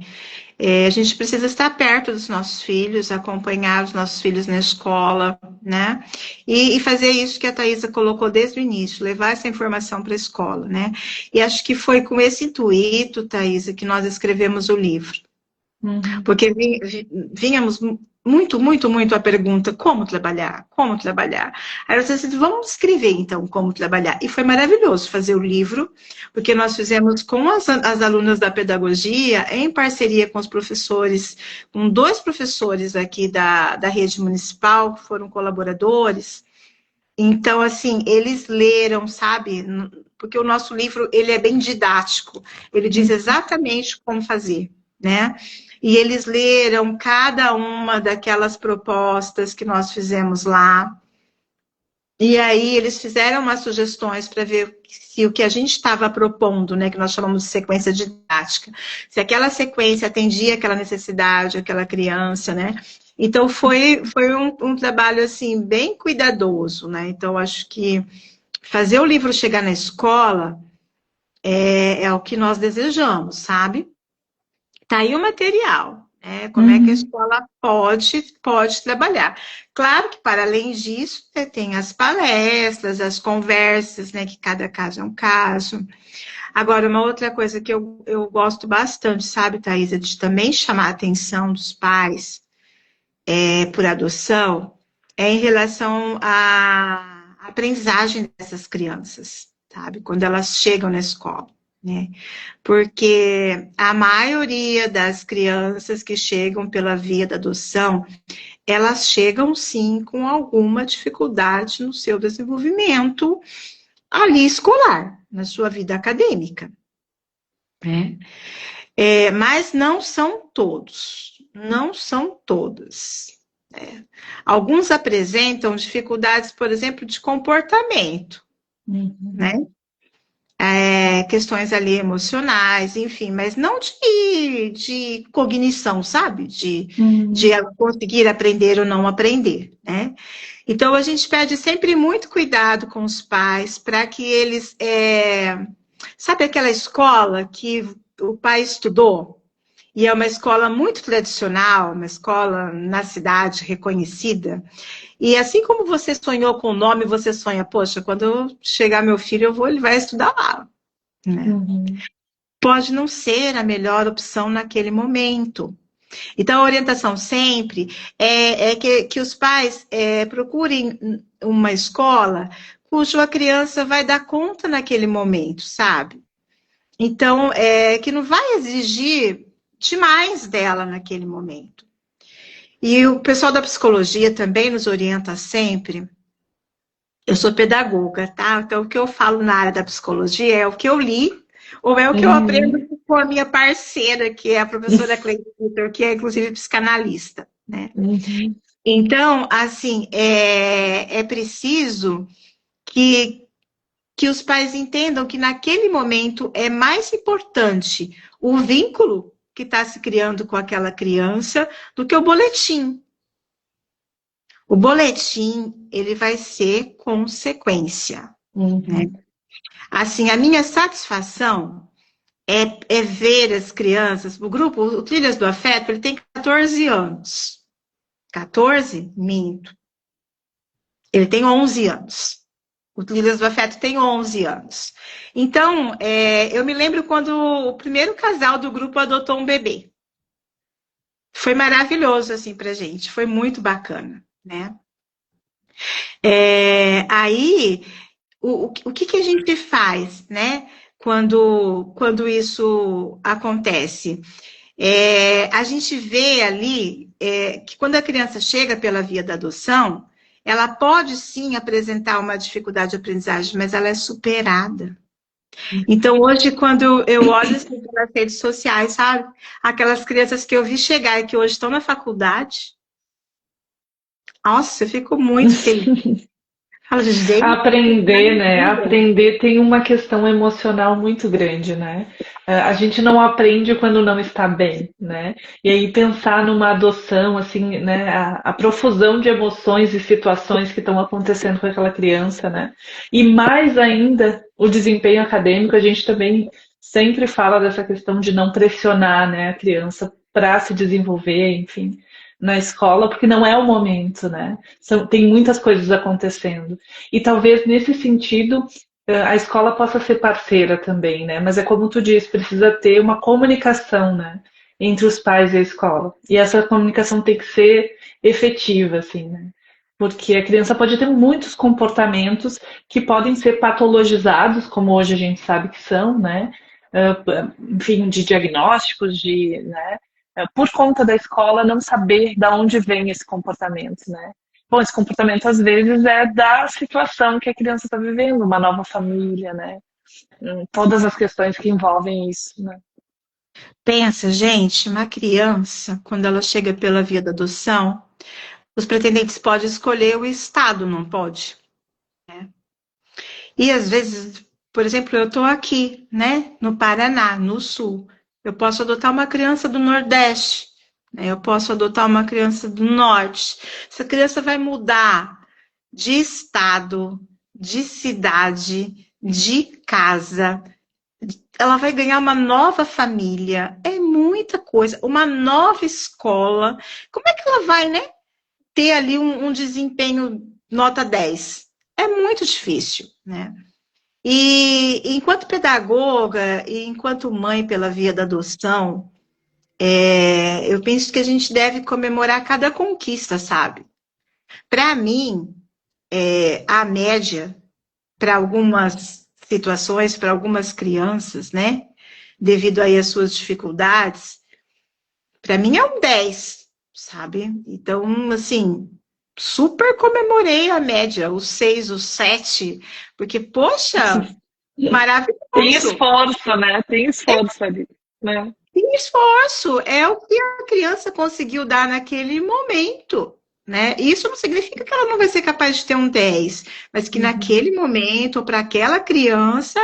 A gente precisa estar perto dos nossos filhos, acompanhar os nossos filhos na escola, né? E fazer isso que a Thaisa colocou desde o início, levar essa informação para a escola, né? E acho que foi com esse intuito, Thaisa, que nós escrevemos o livro. Uhum. Porque vínhamos muito, muito, muito a pergunta como trabalhar, como trabalhar. Aí eu disse, vamos escrever então como trabalhar. E foi maravilhoso fazer o livro, porque nós fizemos com as alunas da pedagogia, em parceria com os professores, com 2 professores aqui da rede municipal, que foram colaboradores. Então, assim, eles leram, sabe? Porque o nosso livro, ele é bem didático. Ele diz exatamente como fazer, né? E eles leram cada uma daquelas propostas que nós fizemos lá. E aí eles fizeram umas sugestões para ver se o que a gente estava propondo, né, que nós chamamos de sequência didática, se aquela sequência atendia aquela necessidade, aquela criança, né? Então foi um trabalho assim bem cuidadoso, né? Então acho que fazer o livro chegar na escola é o que nós desejamos, sabe? Tá aí o material, né? Como é que a Uhum. escola pode trabalhar. Claro que, para além disso, né, tem as palestras, as conversas, né? Que cada caso é um caso. Agora, uma outra coisa que eu gosto bastante, sabe, Thaisa, de também chamar a atenção dos pais por adoção, é em relação à aprendizagem dessas crianças, sabe? Quando elas chegam na escola, né? Porque a maioria das crianças que chegam pela via da adoção, elas chegam sim com alguma dificuldade no seu desenvolvimento ali escolar, na sua vida acadêmica, né? Mas não são todos, não são todas. Alguns apresentam dificuldades, por exemplo, de comportamento, Uhum. né? Questões ali emocionais, enfim, mas não de cognição, sabe? De Uhum. conseguir aprender ou não aprender, né? Então, a gente pede sempre muito cuidado com os pais para que eles. Sabe aquela escola que o pai estudou? E é uma escola muito tradicional, uma escola na cidade reconhecida. E assim como você sonhou com o nome, você sonha, poxa, quando chegar meu filho, ele vai estudar lá, né? Uhum. Pode não ser a melhor opção naquele momento. Então, a orientação sempre é que os pais procurem uma escola cuja criança vai dar conta naquele momento, sabe? Então, que não vai exigir demais dela naquele momento. E o pessoal da psicologia também nos orienta sempre. Eu sou pedagoga, tá? Então, o que eu falo na área da psicologia é o que eu li, ou é o que eu aprendo Uhum, com a minha parceira, que é a professora Cleide Vitor, que é inclusive psicanalista, né? uhum, Então, assim, é preciso que, que os pais entendam que naquele momento é mais importante o vínculo que está se criando com aquela criança do que o boletim. O boletim, ele vai ser consequência, né? uhum. Assim, a minha satisfação é ver as crianças, o grupo, o Trilhas do Afeto, ele tem 14 anos. 14? Minto. Ele tem 11 anos. O Trilhas do Afeto tem 11 anos. Então, eu me lembro quando o primeiro casal do grupo adotou um bebê. Foi maravilhoso, assim, pra gente. Foi muito bacana, né? Aí, o que a gente faz, né? Quando isso acontece? A gente vê ali que quando a criança chega pela via da adoção, ela pode sim apresentar uma dificuldade de aprendizagem, mas ela é superada. Então, hoje, quando eu olho assim, pelas redes sociais, sabe? Aquelas crianças que eu vi chegar e que hoje estão na faculdade, nossa, eu fico muito feliz. Falo, gente, Aprender, né? Aprender tem uma questão emocional muito grande, né? A gente não aprende quando não está bem, né? E aí pensar numa adoção, assim, né? A profusão de emoções e situações que estão acontecendo com aquela criança, né? E mais ainda, o desempenho acadêmico, a gente também sempre fala dessa questão de não pressionar, né, a criança para se desenvolver, enfim, na escola, porque não é o momento, né? Tem muitas coisas acontecendo. E talvez nesse sentido a escola possa ser parceira também, né? Mas é como tu diz, precisa ter uma comunicação, né? Entre os pais e a escola. E essa comunicação tem que ser efetiva, assim, né? Porque a criança pode ter muitos comportamentos que podem ser patologizados, como hoje a gente sabe que são, né? Enfim, de diagnósticos, né? Por conta da escola não saber de onde vem esse comportamento, né? Bom, esse comportamento às vezes é da situação que a criança está vivendo, uma nova família, né? Todas as questões que envolvem isso, né? pensa, gente, uma criança, quando ela chega pela via da adoção, os pretendentes podem escolher o estado, não pode? E às vezes, por exemplo, eu estou aqui, né, no Paraná, no Sul. Eu posso adotar uma criança do Nordeste, né? Eu posso adotar uma criança do Norte. Essa criança vai mudar de estado, de cidade, de casa. Ela vai ganhar uma nova família. É muita coisa. Uma nova escola. Como é que ela vai, né, ter ali um desempenho nota 10? É muito difícil, né? E enquanto pedagoga e enquanto mãe pela via da adoção, eu penso que a gente deve comemorar cada conquista, sabe? Para mim, a média para algumas situações, para algumas crianças, né? Devido aí às suas dificuldades, para mim é um 10, sabe? Então, assim, super comemorei a média, o 6, o 7, porque, poxa, Tem maravilhoso. esforço, né? Tem esforço ali, né? Tem esforço, é o que a criança conseguiu dar naquele momento, né? Isso não significa que ela não vai ser capaz de ter um 10, mas que Uhum. naquele momento, para aquela criança,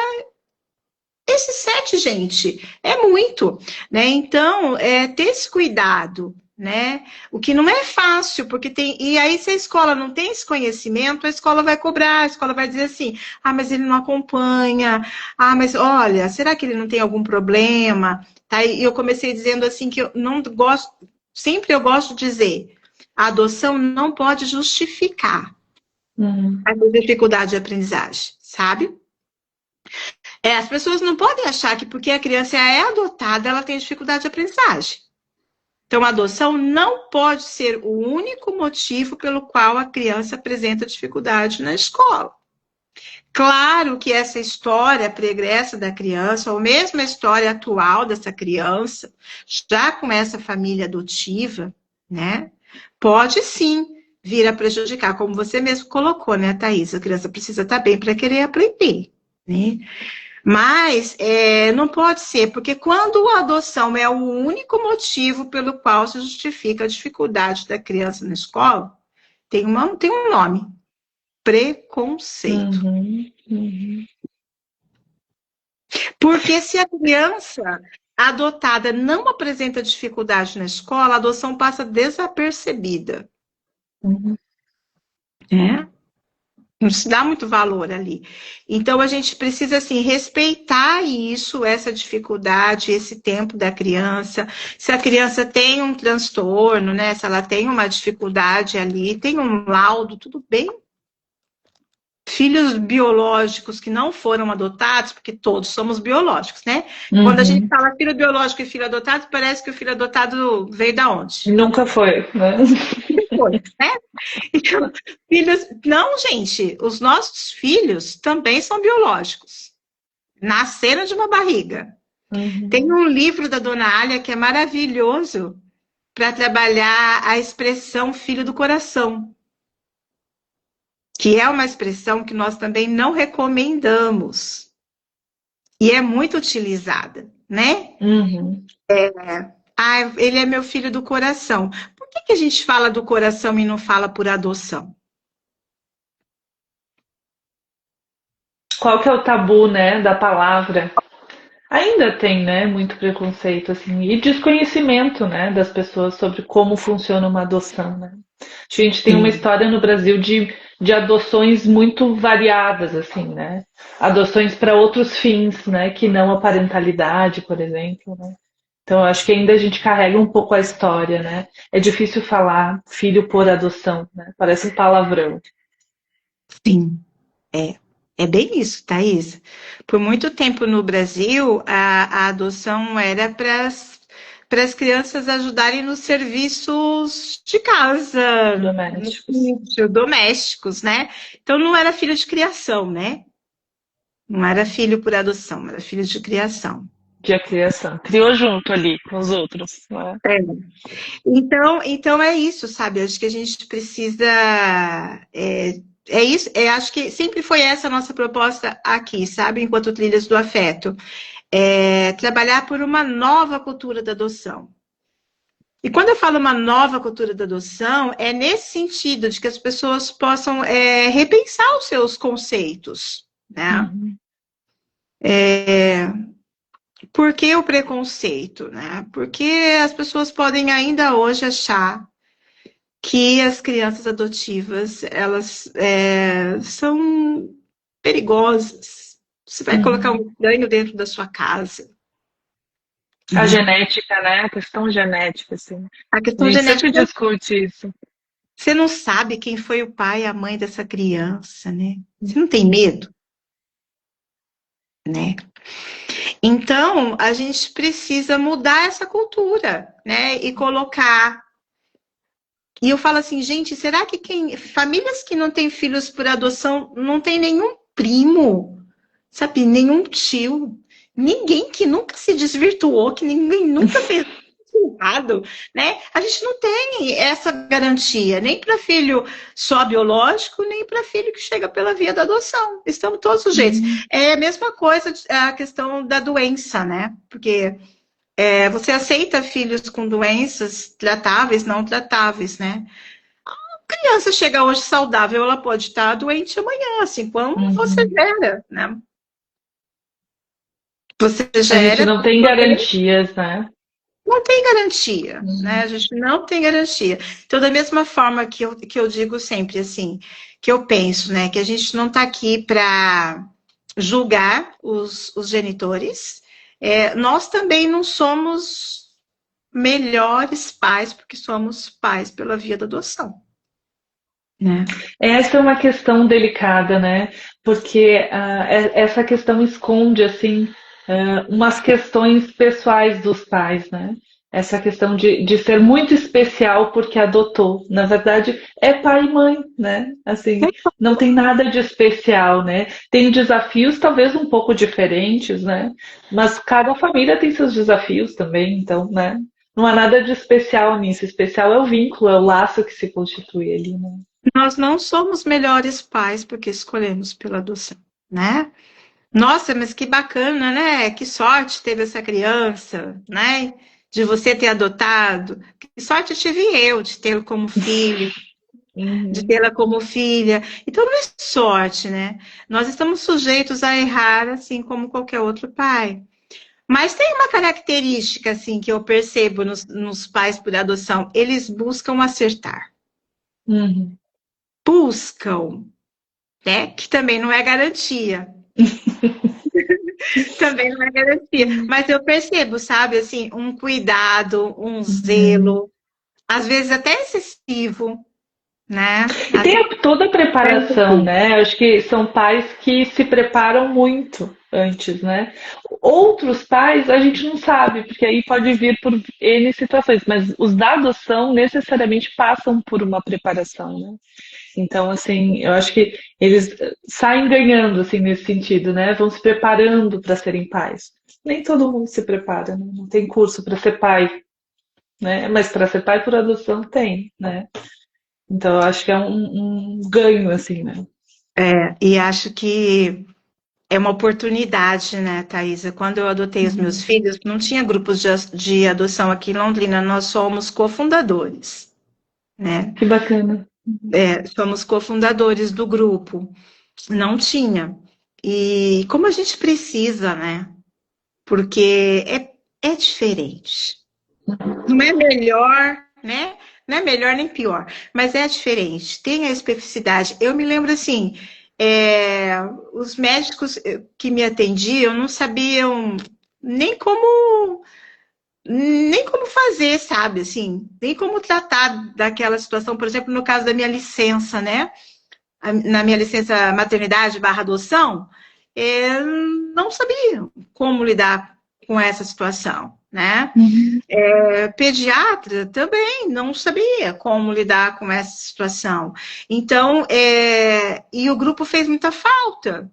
esse 7, gente, é muito, né? Então, ter esse cuidado, né? O que não é fácil, porque tem. E aí, se a escola não tem esse conhecimento, a escola vai cobrar, a escola vai dizer assim: ah, mas ele não acompanha, ah, mas olha, será que ele não tem algum problema? Tá? E eu comecei dizendo assim que eu não gosto, sempre eu gosto de dizer, a adoção não pode justificar Uhum. a dificuldade de aprendizagem, sabe? As pessoas não podem achar que porque a criança é adotada, ela tem dificuldade de aprendizagem. Então, a adoção não pode ser o único motivo pelo qual a criança apresenta dificuldade na escola. Claro que essa história pregressa da criança, ou mesmo a história atual dessa criança, já com essa família adotiva, né, pode sim vir a prejudicar, como você mesmo colocou, né, Thaís? A criança precisa estar bem para querer aprender, né? Mas não pode ser, porque quando a adoção é o único motivo pelo qual se justifica a dificuldade da criança na escola, tem um nome: preconceito. Uhum, uhum. Porque se a criança adotada não apresenta dificuldade na escola, a adoção passa desapercebida, Uhum. né? Não se dá muito valor ali. Então, a gente precisa, assim, respeitar isso, essa dificuldade, esse tempo da criança. Se a criança tem um transtorno, né? Se ela tem uma dificuldade ali, tem um laudo, tudo bem. Filhos biológicos que não foram adotados, porque todos somos biológicos, né? Quando a gente Uhum. fala filho biológico e filho adotado, parece que o filho adotado veio da onde? Nunca foi, né? Foi, né? Então, filhos. Não, gente, os nossos filhos também são biológicos. Nasceram de uma barriga. Tem Uhum. um livro da Dona Alia que é maravilhoso para trabalhar a expressão filho do coração, que é uma expressão que nós também não recomendamos. E é muito utilizada, né? Uhum. Ah, ele é meu filho do coração. Por que a gente fala do coração e não fala por adoção? Qual que é o tabu, né, da palavra? Ainda tem, né, muito preconceito, assim, e desconhecimento, né, das pessoas sobre como funciona uma adoção, né? A gente tem uma Sim. história no Brasil de adoções muito variadas, assim, né? Adoções para outros fins, né, que não a parentalidade, por exemplo, né? Então, eu acho que ainda a gente carrega um pouco a história, né? É difícil falar filho por adoção, né? Parece um palavrão. Sim, é. É bem isso, Thaís. Por muito tempo no Brasil, a adoção era para as crianças ajudarem nos serviços de casa, no Domésticos. sítio, domésticos, né? Então não era filho de criação, né? Não era filho por adoção, era filho de criação. De a criação. Criou junto ali com os outros, né? Então é isso, sabe? Acho que a gente precisa. É isso, acho que sempre foi essa a nossa proposta aqui, sabe? Enquanto Trilhas do Afeto. Trabalhar por uma nova cultura da adoção. E quando eu falo uma nova cultura da adoção, é nesse sentido de que as pessoas possam repensar os seus conceitos, né? Uhum. Por que o preconceito, né? Porque as pessoas podem ainda hoje achar que as crianças adotivas, elas são perigosas. Você vai colocar Uhum. um estranho dentro da sua casa, A né? genética, né? A questão genética, assim. A A questão gente sempre genética, discute isso. você não sabe quem foi o pai e a mãe dessa criança, né? Você não tem medo, né? Então, a gente precisa mudar essa cultura, né? E colocar. E eu falo assim, gente, será que famílias que não têm filhos por adoção não tem nenhum primo, sabe? Nenhum tio, ninguém que nunca se desvirtuou, que ninguém nunca fez errado, né? A gente não tem essa garantia, nem para filho só biológico, nem para filho que chega pela via da adoção. Estamos todos sujeitos. Uhum. É a mesma coisa a questão da doença, né? Porque você aceita filhos com doenças tratáveis, não tratáveis, né? A criança chega hoje saudável, ela pode estar doente amanhã, assim, quando você Uhum. gera, né? Você A gente gera, não tem garantias, né? não tem garantia, né? Uhum. A gente não tem garantia. Então, da mesma forma que eu digo sempre, assim, que eu penso, né? Que a gente não está aqui para julgar os genitores, nós também não somos melhores pais porque somos pais pela via da adoção, né? Essa é uma questão delicada, né? Porque essa questão esconde, assim, umas questões pessoais dos pais, né? Essa questão de ser muito especial porque adotou. Na verdade, é pai e mãe, né? Assim, não tem nada de especial, né? Tem desafios talvez um pouco diferentes, né? Mas cada família tem seus desafios também, então, né? Não há nada de especial nisso. Especial é o vínculo, é o laço que se constitui ali, né? Nós não somos melhores pais porque escolhemos pela adoção, né? Nossa, mas que bacana, né? Que sorte teve essa criança, né? De você ter adotado. Que sorte tive eu de tê-lo como filho, de Uhum. tê-la como filha. Então não é sorte, né? Nós estamos sujeitos a errar, assim como qualquer outro pai. Mas tem uma característica, assim, que eu percebo nos pais por adoção. Eles buscam acertar. Uhum. Buscam, né? Que também não é garantia. Também não é garantia. Mas eu percebo, sabe, assim, um cuidado, um Uhum. zelo, às vezes até excessivo, né? E Às tem vezes toda a até preparação, excessivo. né? Acho que são pais que se preparam muito antes, né? Outros pais a gente não sabe, porque aí pode vir por N situações, mas os da adoção necessariamente passam por uma preparação, né? Então, assim, eu acho que eles saem ganhando, assim, nesse sentido, né? Vão se preparando para serem pais. Nem todo mundo se prepara, né? Não tem curso para ser pai, né? Mas para ser pai por adoção tem, né? Então, eu acho que é um ganho, assim, né? E acho que é uma oportunidade, né, Thaisa? Quando eu adotei os meus Uhum. filhos, não tinha grupos de adoção aqui em Londrina, nós somos cofundadores, né? Que bacana. Somos cofundadores do grupo. Não tinha. E como a gente precisa, né? Porque é diferente. Não é melhor, né? Não é melhor nem pior, mas é diferente. Tem a especificidade. Eu me lembro assim, os médicos que me atendiam não sabiam nem como nem como fazer, sabe? Assim, nem como tratar daquela situação. Por exemplo, no caso da minha licença, né? Na minha licença maternidade barra adoção, eu não sabia como lidar com essa situação, né? Uhum. Pediatra também não sabia como lidar com essa situação. Então, e o grupo fez muita falta.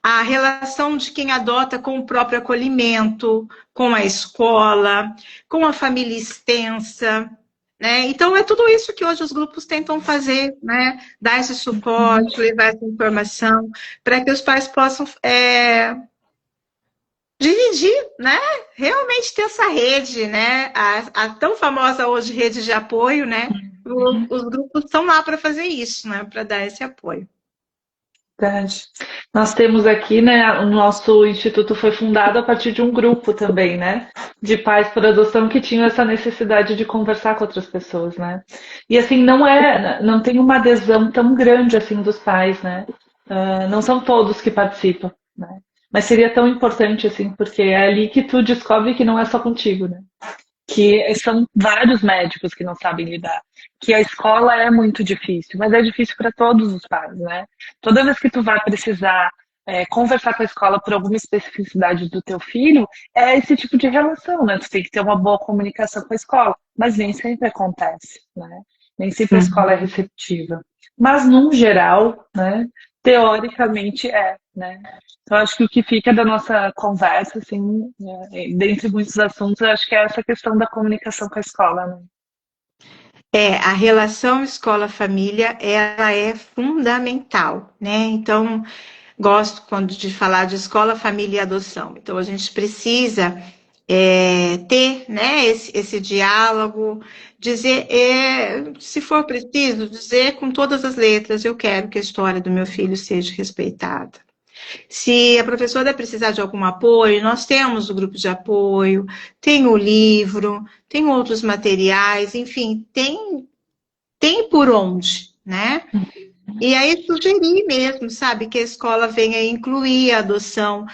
A relação de quem adota com o próprio acolhimento, com a escola, com a família extensa, né? Então, é tudo isso que hoje os grupos tentam fazer, né? Dar esse suporte, levar essa informação, para que os pais possam dividir, né? Realmente ter essa rede, né? A tão famosa hoje rede de apoio, né? Os grupos estão lá para fazer isso, né? Para dar esse apoio. Verdade. Nós temos aqui, né, o nosso instituto foi fundado a partir de um grupo também, né, de pais por adoção que tinham essa necessidade de conversar com outras pessoas, né. E assim, não tem uma adesão tão grande assim dos pais, né. Não são todos que participam, né. Mas seria tão importante assim, porque é ali que tu descobre que não é só contigo, né. Que são vários médicos que não sabem lidar, que a escola é muito difícil, mas é difícil para todos os pais, né? Toda vez que tu vai precisar conversar com a escola por alguma especificidade do teu filho, é esse tipo de relação, né? Tu tem que ter uma boa comunicação com a escola, mas nem sempre acontece, né? Nem sempre a escola é receptiva. Mas, num geral, né, teoricamente né? Então, acho que o que fica da nossa conversa, assim, dentre muitos assuntos, eu acho que é essa questão da comunicação com a escola, né? A relação escola-família, ela é fundamental, né? Então, gosto quando de falar de escola, família e adoção. Então, a gente precisa ter, né, esse diálogo, dizer, se for preciso, dizer com todas as letras, eu quero que a história do meu filho seja respeitada. Se a professora precisar de algum apoio, nós temos o grupo de apoio, tem o livro, tem outros materiais, enfim, tem por onde, né? E aí sugerir mesmo, sabe, que a escola venha incluir a adoção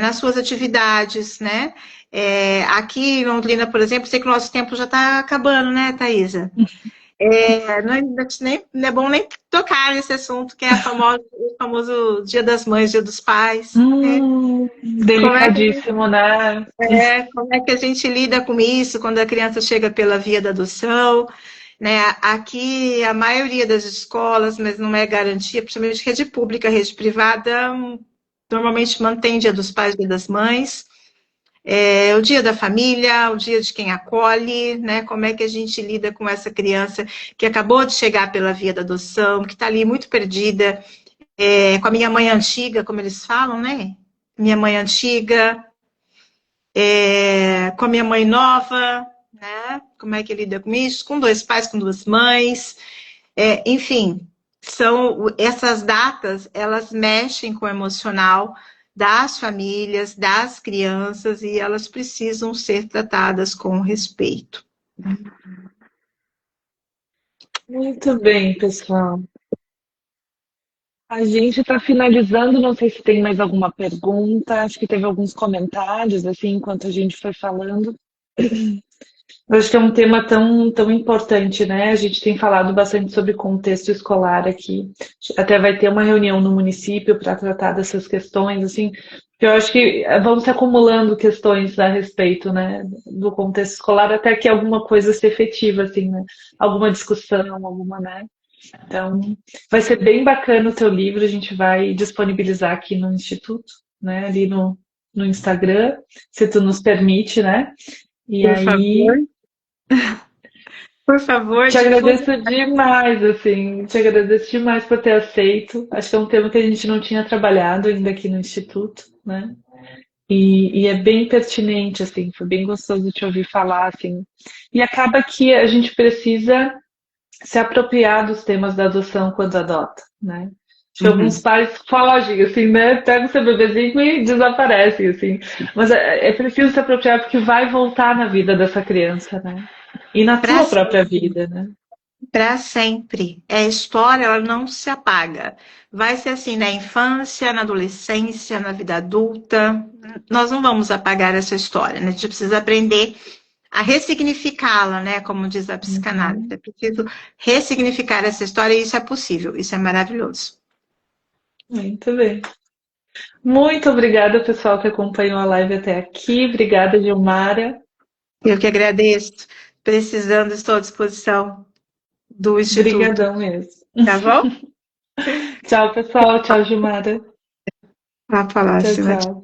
nas suas atividades, né? Aqui em Londrina, por exemplo, sei que o nosso tempo já está acabando, né, Thaisa? Não é bom nem tocar nesse assunto, que é o famoso Dia das Mães, Dia dos Pais, né? Como é que Delicadíssimo, né? como é que a gente lida com isso quando a criança chega pela via da adoção, né? Aqui, a maioria das escolas, mas não é garantia, principalmente rede pública, rede privada, normalmente mantém Dia dos Pais, Dia das Mães, o dia da família, o dia de quem acolhe, né? Como é que a gente lida com essa criança que acabou de chegar pela via da adoção, que está ali muito perdida, com a minha mãe antiga, como eles falam, né? Minha mãe antiga, com a minha mãe nova, né? Como é que lida com isso? Com 2 pais, com 2 mães, enfim, essas datas, elas mexem com o emocional das famílias, das crianças, e elas precisam ser tratadas com respeito. Muito bem, pessoal. A gente está finalizando, não sei se tem mais alguma pergunta. Acho que teve alguns comentários, assim, enquanto a gente foi falando. Eu acho que é um tema tão importante, né? A gente tem falado bastante sobre contexto escolar aqui. Até vai ter uma reunião no município para tratar dessas questões, assim, porque eu acho que vão se acumulando questões a respeito, né, do contexto escolar, até que alguma coisa se efetiva, assim, né? Alguma discussão, alguma, né? Então, vai ser bem bacana o teu livro, a gente vai disponibilizar aqui no Instituto, né? Ali no Instagram, se tu nos permite, né? E Por aí. favor. Por favor, Te divulgue. agradeço demais, assim, te agradeço demais por ter aceito. Acho que é um tema que a gente não tinha trabalhado ainda aqui no Instituto, né? E é bem pertinente, assim, foi bem gostoso te ouvir falar, assim. E acaba que a gente precisa se apropriar dos temas da adoção quando adota, né? Acho que alguns pais fogem, assim, né? Pegam o seu bebezinho e desaparecem, assim. Mas é preciso se apropriar porque vai voltar na vida dessa criança, né? E na Para tua própria vida, né? Para sempre. A história, ela não se apaga. Vai ser assim na infância, na adolescência, na vida adulta. Nós não vamos apagar essa história, né? A gente precisa aprender a ressignificá-la, né? Como diz a psicanálise. É preciso ressignificar essa história e isso é possível. Isso é maravilhoso. Muito bem. Muito obrigada, pessoal, que acompanhou a live até aqui. Obrigada, Gilmara. Eu que agradeço. Precisando, estou à disposição do Instituto. Obrigadão mesmo. Tá bom? Tchau, pessoal. Tchau, Gilmara. Vá para a Tchau, próxima. tchau.